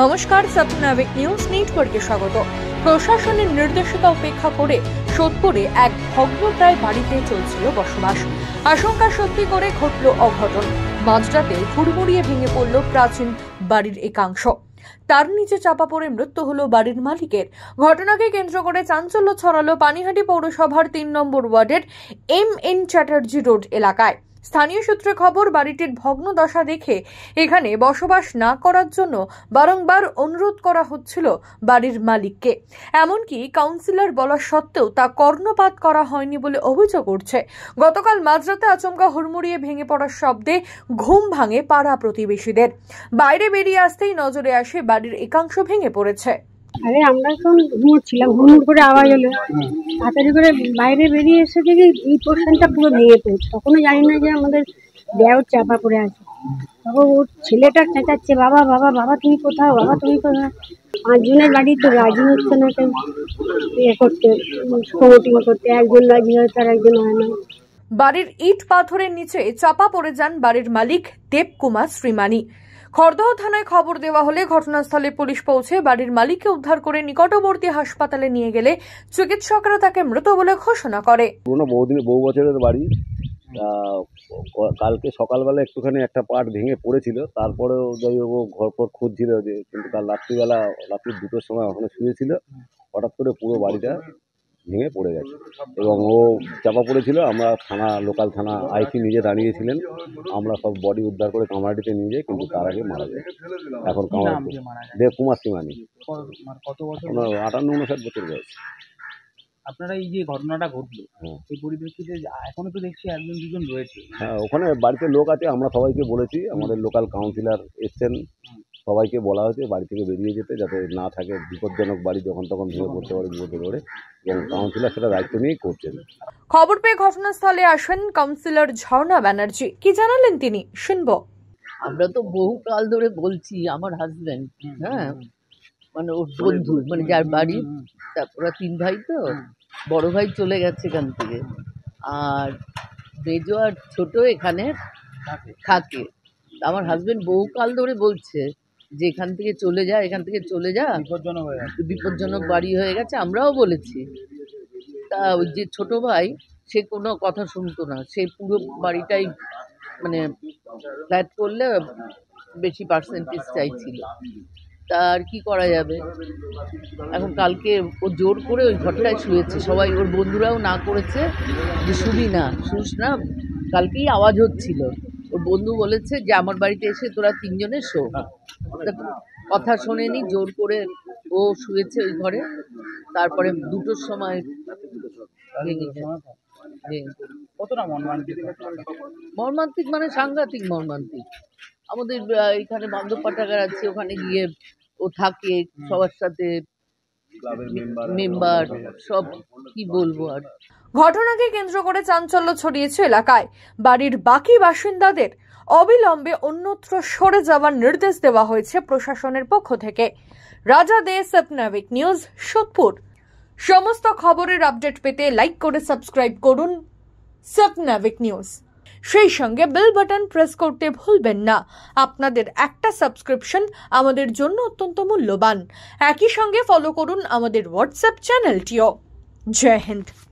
নমস্কার, সত্যনাবিক নিউজ নেটওয়ার্কে স্বাগত। প্রশাসনের নির্দেশিকা উপেক্ষা করে সোদপুরে এক ভগ্নপ্রায় বাড়িতে চলছিল বসবাস। আশঙ্কা সত্যি করে ঘটল অঘটন। মাঝরাতে হুড়মুড়িয়ে ভেঙে পড়ল প্রাচীন বাড়ির একাংশ। তার নিচে চাপা পড়ে মৃত্যু হলো বাড়ির মালিকের। ঘটনাকে কেন্দ্র করে চাঞ্চল্য ছড়ালো পানিহাটি পৌরসভার ৩ নম্বর ওয়ার্ডের MN চ্যাটার্জি রোড এলাকায়। স্থানীয় সূত্রে খবর, বাড়িটির ভগ্ন দশা দেখে এখানে বসবাস না করার জন্য বারংবার অনুরোধ করা হচ্ছিল বাড়ির মালিককে। এমনকি কাউন্সিলর বলা সত্ত্বেও তা কর্ণপাত করা হয়নি বলে অভিযোগ উঠছে। গতকাল মাঝরাতে আচমকা হুড়মুড়িয়ে ভেঙে পড়ার শব্দে ঘুম ভাঙে পাড়া প্রতিবেশীদের। বাইরে বেরিয়ে আসতেই নজরে আসে বাড়ির একাংশ ভেঙে পড়েছে। আরে আমরা তখন ঘুমোচ্ছিলাম, হুড়মুড় করে আওয়াজ হলো, তাড়াতাড়ি করে বাইরে বেরিয়ে এসে দেখি এই পোর্শনটা পুরো ভেঙে পড়েছে। তখনও জানি না যে আমাদের দেওয়ার চাপা পড়ে আছে। তখন ওর ছেলেটা চেঁচাচ্ছে, বাবা বাবা বাবা তুমি কোথাও, বাবা তুমি কোথাও। 5 জনের বাড়ি তো রাজি হচ্ছে না কেউ ইয়ে করতে, কমিটি করতে। একজন রাজি হয় তার একজন হয় না। বাড়ির ইট পাথরের নিচে চাপা পড়ে যান বাড়ির মালিক দেবকুমার শ্রীমানি। খড়দহ থানায় খবর দেওয়া হলে ঘটনাস্থলে পুলিশ পৌঁছে বাড়ির মালিককে উদ্ধার করে নিকটবর্তী হাসপাতালে নিয়ে গেলে চিকিৎসকরা তাকে মৃত বলে ঘোষণা করে। বহু বছরের বাড়ি। কালকে সকালবেলা একটুখানি একটা পার্ট ভেঙে পড়েছিল, তারপরেও যাই হোক ঘরপর খুঁজছিল যে, কিন্তু কাল রাত্রিবেলা রাত্রি 2টোর সময় ওখানে শুয়েছিল, হঠাৎ করে পুরো বাড়িটা ভেঙে পড়ে গেছে এবং ও চাপা পড়েছিল। আমরা লোকাল থানা আইসি নিজে দাঁড়িয়েছিলেন। আমরা সব বডি উদ্ধার করে কামারহাটিতে নিয়ে যাই, কিন্তু তার আগে মারা যায়। এখন কামারহাটি দেবকুমার শ্রীমানি, 58-59 বছর বয়স। আপনারা এই যে ঘটনাটা ঘটলো, এই পরিপ্রেক্ষিতে এখনো তো দেখছি 1-2 জন রয়েছে। হ্যাঁ, ওখানে বাড়িতে লোক আছে, আমরা সবাইকে বলেছি। আমাদের লোকাল কাউন্সিলর এসছেন, সবাইকে বলা হয়েছে বাড়ি থেকে বেরিয়ে যেতে, যাতে না থাকে বিপজ্জনক বাড়ি যখন তখন ভেঙে পড়তে পারে বিপদে পড়ে, এবং কাউন্সিলর সেটা দায়িত্ব নিয়েই করছেন। খবর পেয়ে ঘটনাস্থলে আসেন কাউন্সিলর ঝর্ণা ব্যানার্জি। কি জানালেন তিনি, শুনবো। আমরা তো বহু কাল ধরে বলছি, আমার হাজব্যান্ড, হ্যাঁ, মানে ওর বন্ধু, মানে যার বাড়ি, তারপরে 3 ভাই, তো বড় ভাই চলে গেছে এখান থেকে, আর মেজো আর ছোট এখানে থাকে। আমার হাজব্যান্ড বহু কাল ধরে বলছে যে এখান থেকে চলে যা, এখান থেকে চলে যা, বিপজ্জনক বাড়ি হয়ে গেছে। আমরাও বলেছি। তা ওই যে ছোট ভাই, সে কোনো কথা শুনতো না, সে পুরো বাড়িটাই মানে ফ্ল্যাট করলে বেশি পার্সেন্টেজ চাইছিল। তা আর কি করা যাবে। এখন কালকে ও জোর করে ওই ঘরটায় শুয়েছে, সবাই ওর বন্ধুরাও না করেছে যে শুস না। কালকেই আওয়াজ হচ্ছিল, ওর বন্ধু বলেছে যে আমার বাড়িতে এসে তোরা 3 জনে শো। কথা শোনেনি, জোর করে ও শুয়েছে ওই ঘরে। তারপরে 2টোর সময় কতটা মর্মান্তিক, মানে সাংঘাতিক মর্মান্তিক। আমাদের এখানে বান্ধব পাঠাগার আছে, ওখানে গিয়ে ও থাকে সবার সাথে, মেম্বার সব, কি বলবো আর। ঘটনাকে কেন্দ্র করে চাঞ্চল্য ছড়িয়েছে এলাকায়। বাড়ির বাকি বাসিন্দাদের অবিলম্বে অন্যত্র সরে যাওয়ার নির্দেশ দেওয়া হয়েছে প্রশাসনের পক্ষ থেকে। রাজা দে, সত্যনাবিক নিউজ, সোদপুর। সমস্ত খবরের আপডেট পেতে লাইক করে সাবস্ক্রাইব করুন সত্যনাবিক নিউজ। সেই সঙ্গে বেল বাটন প্রেস করতে ভুলবেন না। আপনাদের একটা সাবস্ক্রিপশন আমাদের জন্য অত্যন্ত মূল্যবান। একই সঙ্গে ফলো করুন আমাদের হোয়াটসঅ্যাপ চ্যানেলটিও। জয় হিন্দ।